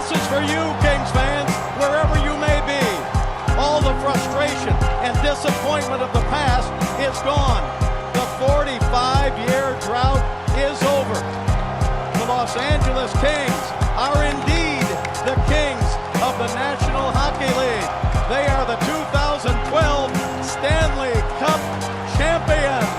This is for you, Kings fans, wherever you may be. All the frustration and disappointment of the past is gone. The 45-year drought is over. The Los Angeles Kings are indeed the kings of the National Hockey League. They are the 2012 Stanley Cup champions.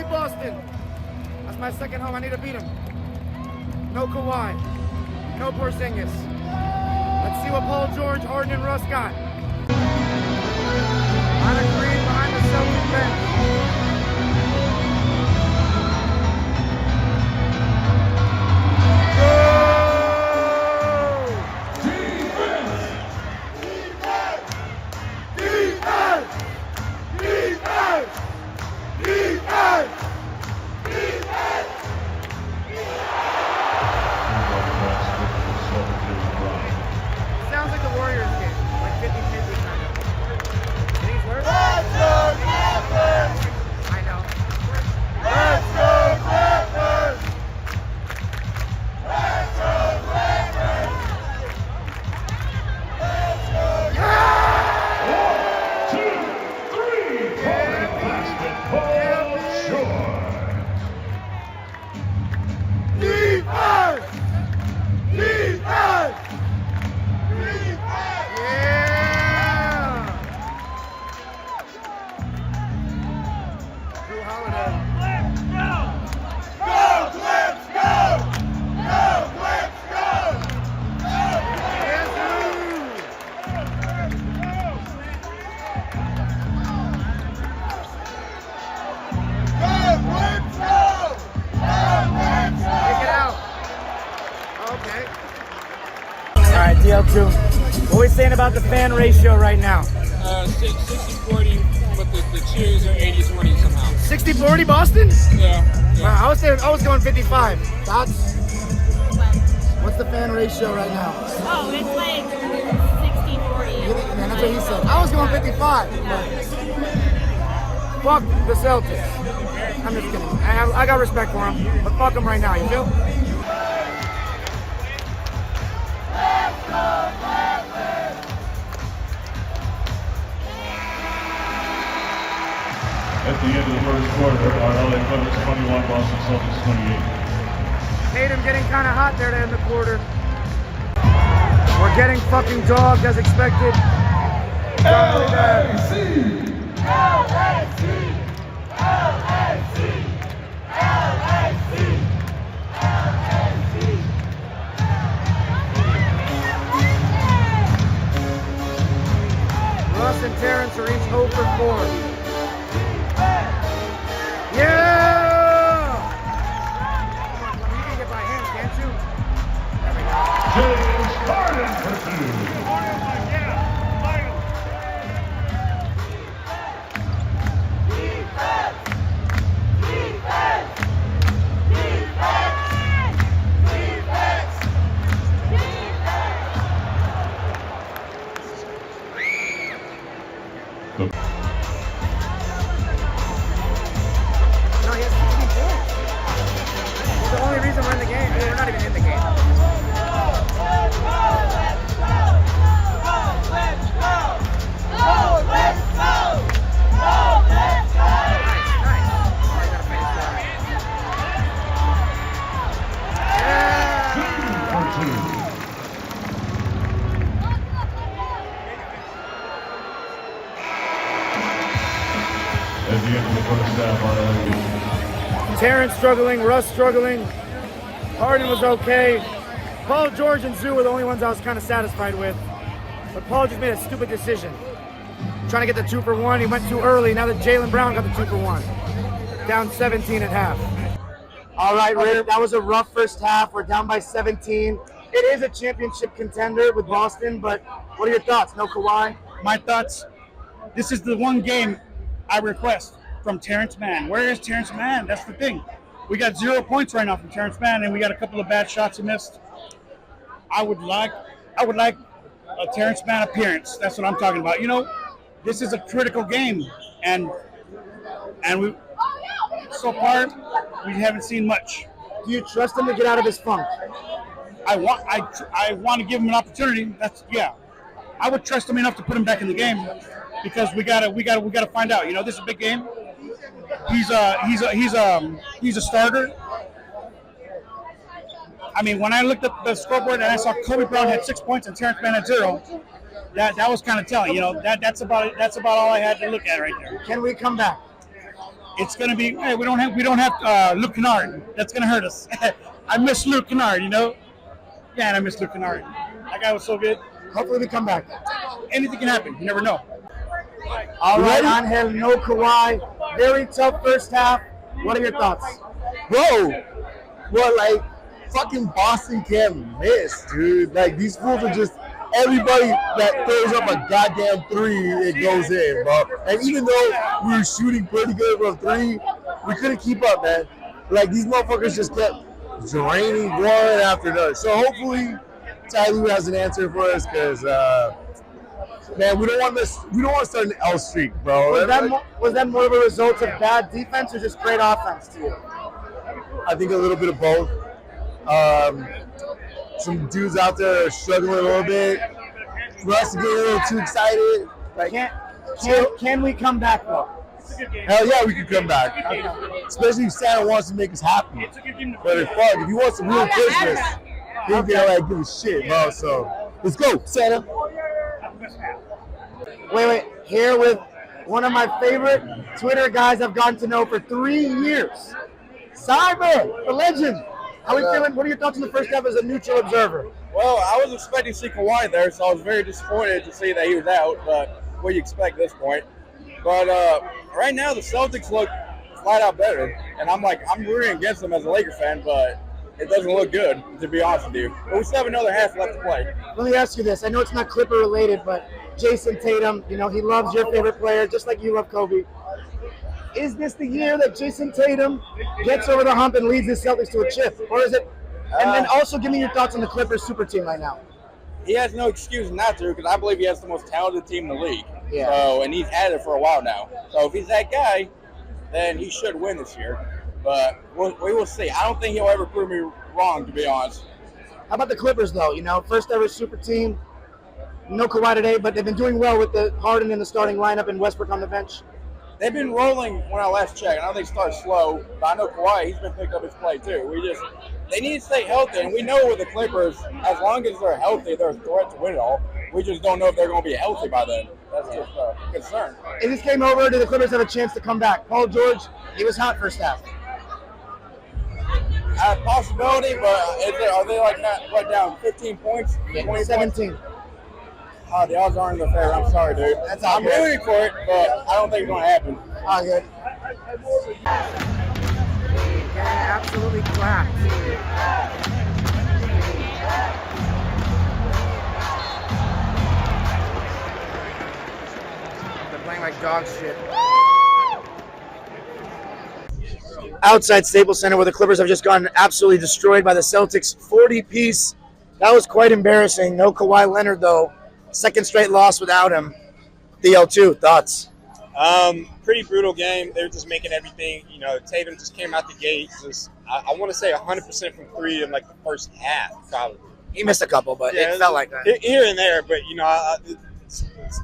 Boston. That's my second home. I need to beat him. No Kawhi. No Porzingis. Let's see what Paul George, Harden, and Russ got. On a green behind the Celtics bench. Sounds like the Warriors game, like 50-50 kind of. These words? Let's go Clippers! I know. Let's go Clippers! Let's go Clippers! Let's go! Yeah! 1, 2, 3, Defense! Defense! Jrue Holiday. Go! Go, Clips, go! Go, Clips, go! Go, Clips, go! Go, Clips, go! Go, Clips, go! Take it out. Okay. All right, DL2. What are we saying about the fan ratio right now? 60-40, but the cheers are 80-20 somehow. 60-40 Boston? Yeah. Wow, I was going 55. Thoughts? What's the fan ratio right now? Oh, it's like 60-40. Man, that's what he said. I was going 55. Fuck the Celtics. I'm just kidding. I got respect for them, but fuck them right now, you feel? At the end of the first quarter, our LA Clippers 21, Boston Celtics 28. Tatum getting kind of hot there to end the quarter. We're getting fucking dogged as expected. LAC! LAC! LAC! LAC! Russ and Terrence are each 0 for 4. Yeah! You can get by hand, can't you? There we go. James Harden for 2. Defense! Defense! Defense! Defense! Defense! No, he has 16 points. It's the only reason we're in the game. We're not even in the game. At the end of the first half, our LA. Terrence struggling, Russ struggling. Harden was okay. Paul George and Jrue were the only ones I was kind of satisfied with. But Paul just made a stupid decision. Trying to get the 2 for 1. He went too early. Now that Jaylen Brown got the 2 for 1. Down 17 at half. All right, Rick, that was a rough first half. We're down by 17. It is a championship contender with Boston, but what are your thoughts? No Kawhi? My thoughts, this is the one game I request from Terrence Mann. Where is Terrence Mann? That's the thing. We got 0 points right now from Terrence Mann, and we got a couple of bad shots he missed. I would like a Terrence Mann appearance. That's what I'm talking about. This is a critical game, and we so far we haven't seen much. Do you trust him to get out of his funk? I want to give him an opportunity. I would trust him enough to put him back in the game because we gotta find out. This is a big game. He's a starter. I mean, when I looked at the scoreboard and I saw Kobe Brown had 6 points and Terrence Mann had 0, that was kind of telling. That's about all I had to look at right there. Can we come back? It's gonna be. Hey, we don't have Luke Kennard. That's gonna hurt us. I miss Luke Kennard. Yeah, and I miss Luke Kennard. That guy was so good. Hopefully we come back. Anything can happen. You never know. All right, Angel, no Kawhi. Very tough first half. What are your thoughts? Bro, well, fucking Boston can't miss, dude. These fools are just, everybody that throws up a goddamn three, it goes in, bro. And even though we were shooting pretty good from three, we couldn't keep up, man. These motherfuckers just kept draining one after another. So hopefully Ty Lue has an answer for us because, man, we don't want to start an L streak, bro. Was that more of a result of bad defense or just great offense to you? I think a little bit of both. Some dudes out there are struggling a little bit. Russ getting a little too excited. Can we come back though? Hell yeah, we can come back. Especially if Santa wants to make us happy. But if you want some real Christmas, he ain't gonna give a shit, bro. So let's go, Santa. Wait. Here with one of my favorite Twitter guys I've gotten to know for 3 years. Cyber, the legend. How are we feeling? What are your thoughts on the first half as a neutral observer? Well, I was expecting to see Kawhi there, so I was very disappointed to see that he was out, but what do you expect at this point? But right now, the Celtics look flat out better, and I'm rooting against them as a Lakers fan, but it doesn't look good, to be honest with you. But we still have another half left to play. Let me ask you this. I know it's not Clipper related, but Jayson Tatum, he loves your favorite player, just like you love Kobe. Is this the year that Jayson Tatum gets over the hump and leads the Celtics to a chip? Or is it? And then also give me your thoughts on the Clippers super team right now. He has no excuse not to, because I believe he has the most talented team in the league. Yeah. So, and he's had it for a while now. So if he's that guy, then he should win this year. But we will see. I don't think he'll ever prove me wrong, to be honest. How about the Clippers, though? First ever super team. No Kawhi today, but they've been doing well with the Harden in the starting lineup and Westbrook on the bench. They've been rolling when I last checked. I know they start slow, but I know Kawhi, he's been picking up his play too. They need to stay healthy, and we know with the Clippers, as long as they're healthy, they're a threat to win it all. We just don't know if they're going to be healthy by then. That's just a concern. If this came over, do the Clippers have a chance to come back? Paul George, he was hot first half. A possibility, but are they down 15 points? 20 17. Points? The odds aren't in their favor. I'm sorry, dude. I'm rooting for it, but I don't think it's going to happen. All good. Getting absolutely clapped. They're playing like dog shit. Outside Staples Center, where the Clippers have just gotten absolutely destroyed by the Celtics, 40-piece. That was quite embarrassing. No Kawhi Leonard, though. Second straight loss without him. DL2, thoughts? Pretty brutal game. They were just making everything. Tatum just came out the gate. I want to say 100% from three in the first half, probably. He missed a couple, but it felt like that. Here and there, but it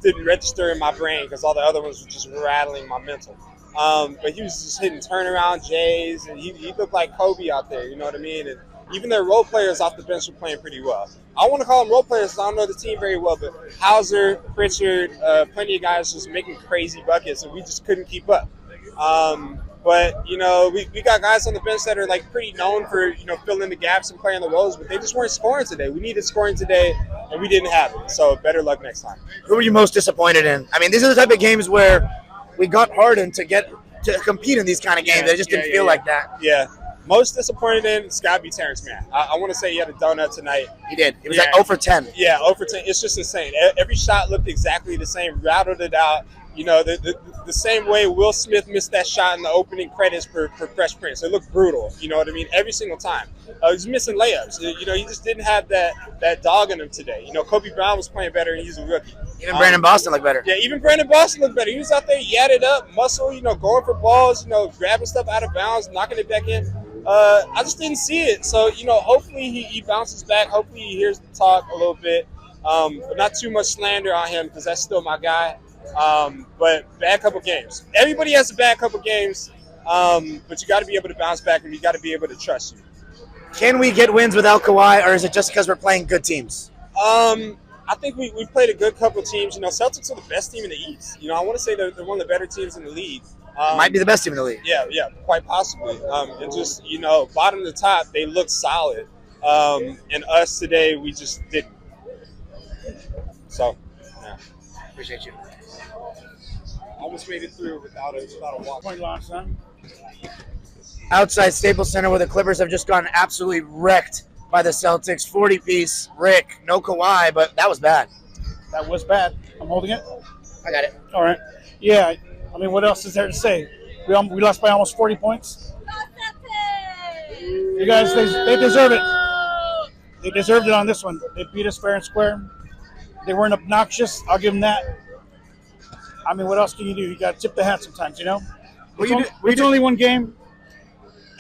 didn't register in my brain because all the other ones were just rattling my mental. But he was just hitting turnaround Jays, and he looked like Kobe out there. You know what I mean? And even their role players off the bench were playing pretty well. I want to call them role players because I don't know the team very well, but Hauser, Pritchard, plenty of guys just making crazy buckets, and we just couldn't keep up. But we got guys on the bench that are pretty known for filling the gaps and playing the roles, but they just weren't scoring today. We needed scoring today, and we didn't have it. So better luck next time. Who were you most disappointed in? I mean, these are the type of games where we got Harden to compete in these kind of games. It just didn't feel like that. Yeah. Most disappointed in, it's got to be Terrence Mann. I want to say he had a donut tonight. He did. He was 0 for 10. Yeah, 0 for 10. It's just insane. Every shot looked exactly the same, routed it out. You know, the same way Will Smith missed that shot in the opening credits for Fresh Prince. It looked brutal. You know what I mean? Every single time. He's missing layups. You know, he just didn't have that dog in him today. You know, Kobe Brown was playing better, and he's a rookie. Even Brandon Boston looked better. Yeah, even Brandon Boston looked better. He was out there yadded up, muscle, you know, going for balls, you know, grabbing stuff out of bounds, knocking it back in. I just didn't see it. So, you know, hopefully he bounces back. Hopefully he hears the talk a little bit. But not too much slander on him because that's still my guy. But bad couple games. Everybody has a bad couple games, but you got to be able to bounce back and you got to be able to trust you. Can we get wins without Kawhi, or is it just because we're playing good teams? I think we played a good couple of teams. You know, Celtics are the best team in the East. You know, I want to say they're one of the better teams in the league. Might be the best team in the league. Yeah, quite possibly. And just, you know, bottom to top, they look solid. And us today, we just didn't. So, yeah. Appreciate you. Almost made it through without a walk. Point line, son. Outside Staples Center, where the Clippers have just gotten absolutely wrecked by the Celtics. 40-piece. Rick, no Kawhi, but that was bad. That was bad. I'm holding it. I got it. All right. Yeah. I mean, what else is there to say? We lost by almost 40 points. You guys, they deserve it. They deserved it on this one. They beat us fair and square. They weren't obnoxious. I'll give them that. I mean, what else can you do? You got to tip the hat sometimes, you know? It's only one game.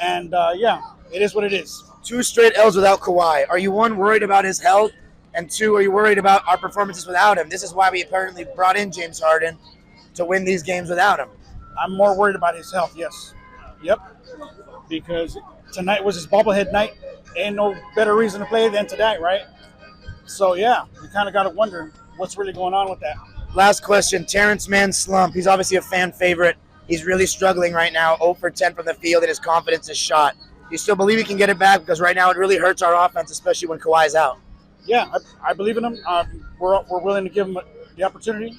And, yeah, it is what it is. 2 straight L's without Kawhi. Are you, 1, worried about his health? And 2, are you worried about our performances without him? This is why we apparently brought in James Harden to win these games without him. I'm more worried about his health, yes. Yep. Because tonight was his bobblehead night. Ain't no better reason to play than tonight, right? So, yeah, we kind of got to wonder what's really going on with that. Last question. Terrence Mann's slump. He's obviously a fan favorite. He's really struggling right now. 0 for 10 from the field, and his confidence is shot. Do you still believe he can get it back? Because right now it really hurts our offense, especially when Kawhi's out. Yeah, I believe in him. We're willing to give him the opportunity,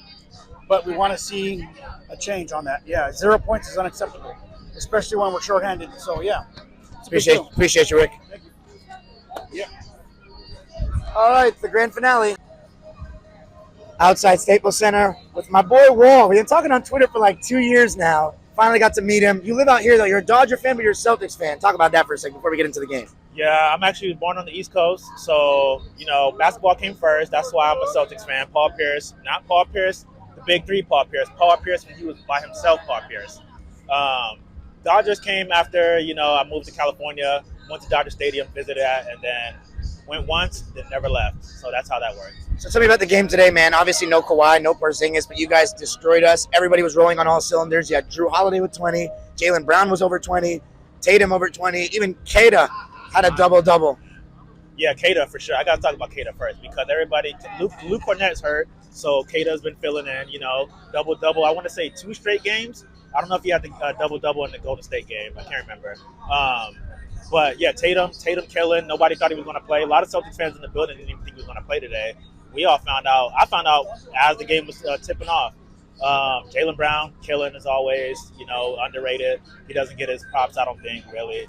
but we want to see a change on that. Yeah, 0 points is unacceptable, especially when we're shorthanded. So, yeah. Appreciate you, Rick. Thank you. Yeah. All right, the grand finale. Outside Staples Center with my boy Wall. We've been talking on Twitter for like 2 years now. Finally got to meet him. You live out here, though. You're a Dodger fan, but you're a Celtics fan. Talk about that for a second before we get into the game. Yeah, I'm actually born on the East Coast. So, you know, basketball came first. That's why I'm a Celtics fan. Paul Pierce, not Paul Pierce, the big three Paul Pierce. Paul Pierce when he was by himself, Paul Pierce. Dodgers came after, you know, I moved to California, went to Dodger Stadium, visited that, and then went once, then never left. So that's how that worked. So tell me about the game today, man. Obviously no Kawhi, no Porzingis, but you guys destroyed us. Everybody was rolling on all cylinders. You had Jrue Holiday with 20. Jaylen Brown was over 20. Tatum over 20. Even Kata had a double-double. Yeah, Kata for sure. I got to talk about Kata first because everybody – Luke Cornett's hurt, so Kata's been filling in, you know, double-double. I want to say 2 straight games. I don't know if he had the double-double in the Golden State game. I can't remember. But, yeah, Tatum killing. Nobody thought he was going to play. A lot of Celtics fans in the building didn't even think he was going to play today. We all found out. I found out as the game was tipping off. Jaylen Brown killing as always. You know, underrated. He doesn't get his props, I don't think, really.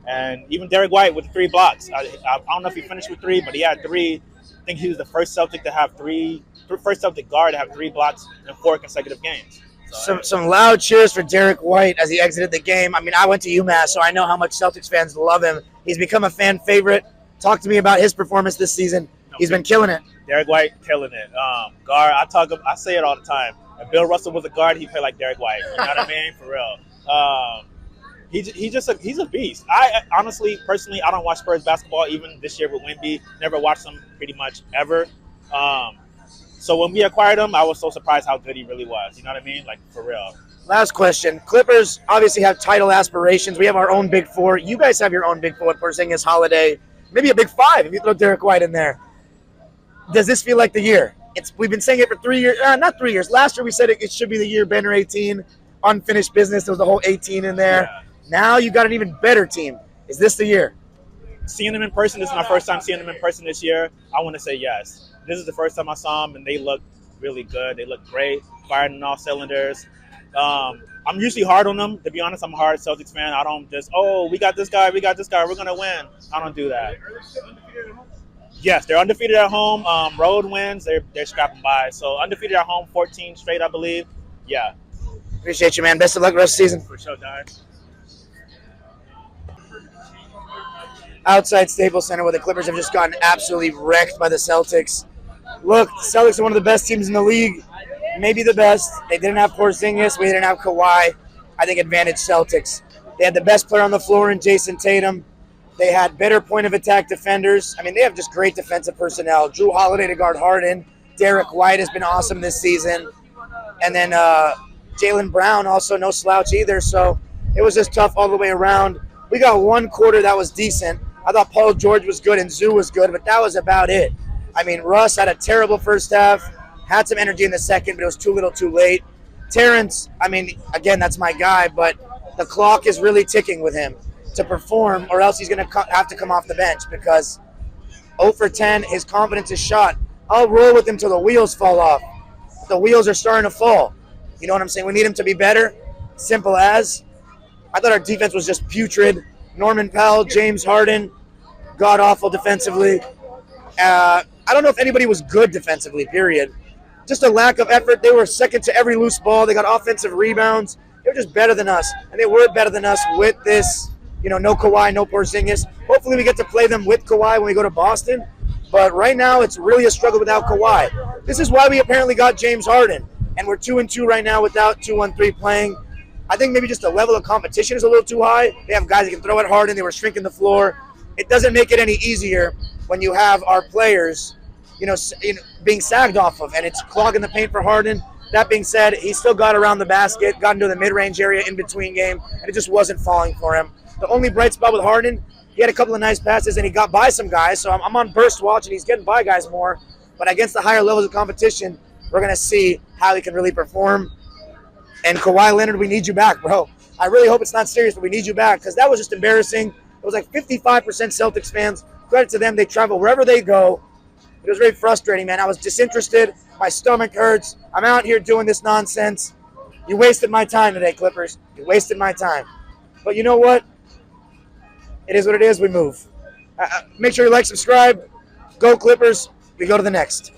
And even Derrick White with 3 blocks. I don't know if he finished with 3, but he had 3. I think he was the first Celtic to have 3. First Celtic guard to have 3 blocks in 4 consecutive games. So, some loud cheers for Derrick White as he exited the game. I mean, I went to UMass, so I know how much Celtics fans love him. He's become a fan favorite. Talk to me about his performance this season. He's been killing it. Derrick White killing it. Guard, I say it all the time. If Bill Russell was a guard, he'd play like Derrick White. You know what I mean? For real. He's a beast. I honestly, personally, I don't watch Spurs basketball even this year with Wemby. Never watched them pretty much ever. So when we acquired him, I was so surprised how good he really was. You know what I mean? Like, for real. Last question. Clippers obviously have title aspirations. We have our own big 4. You guys have your own big 4. Porzingis, Holiday, maybe a big 5 if you throw Derrick White in there. Does this feel like the year? We've been saying it for 3 years. Not 3 years. Last year we said it should be the year Benner 18. Unfinished business. There was the whole 18 in there. Yeah. Now you got an even better team. Is this the year? Seeing them in person, this is my first time seeing them in person this year. I want to say yes. This is the first time I saw them, and they look really good. They look great, firing on all cylinders. I'm usually hard on them. To be honest, I'm a hard Celtics fan. I don't just, we got this guy, we're going to win. I don't do that. Yes, they're undefeated at home. Road wins, they're scrapping by. So undefeated at home, 14 straight, I believe. Yeah, Appreciate you, man. Best of luck rest of the season. for sure, Don. Outside Staples Center, where the Clippers have just gotten absolutely wrecked by the Celtics. Look, the Celtics are one of the best teams in the league, maybe the best. They didn't have Porzingis. We didn't have Kawhi. I think advantage Celtics. They had the best player on the floor in Jayson Tatum. They had better point of attack defenders. I mean, they have just great defensive personnel. Jrue Holiday to guard Harden. Derrick White has been awesome this season. And then Jaylen Brown, also no slouch either. So it was just tough all the way around. We got one quarter that was decent. I thought Paul George was good and Zoo was good, but that was about it. I mean, Russ had a terrible first half, had some energy in the second, but it was too little too late. Terrence, I mean, again, that's my guy, but the clock is really ticking with him to perform, or else he's going to have to come off the bench because 0 for 10, his confidence is shot. I'll roll with him till the wheels fall off. The wheels are starting to fall. You know what I'm saying? We need him to be better. Simple as. I thought our defense was just putrid. Norman Powell, James Harden, god-awful defensively. I don't know if anybody was good defensively, period. Just a lack of effort. They were second to every loose ball. They got offensive rebounds. They were just better than us. And they were better than us with this, no Kawhi, no Porzingis. Hopefully we get to play them with Kawhi when we go to Boston. But right now it's really a struggle without Kawhi. This is why we apparently got James Harden. And we're 2-2 right now without 2-1-3 playing. I think maybe just the level of competition is a little too high. They have guys that can throw it hard and they were shrinking the floor. It doesn't make it any easier when you have our players, being sagged off of, and it's clogging the paint for Harden. That being said, he still got around the basket, got into the mid-range area in between game, and it just wasn't falling for him. The only bright spot with Harden, he had a couple of nice passes and he got by some guys, so I'm on burst watch and he's getting by guys more. But against the higher levels of competition, we're going to see how he can really perform. And Kawhi Leonard, we need you back, bro. I really hope it's not serious, but we need you back because that was just embarrassing. It was like 55% Celtics fans. Credit to them. They travel wherever they go. It was very frustrating, man. I was disinterested. My stomach hurts. I'm out here doing this nonsense. You wasted my time today, Clippers. You wasted my time. But you know what? It is what it is. We move. Make sure you like, subscribe. Go Clippers. We go to the next.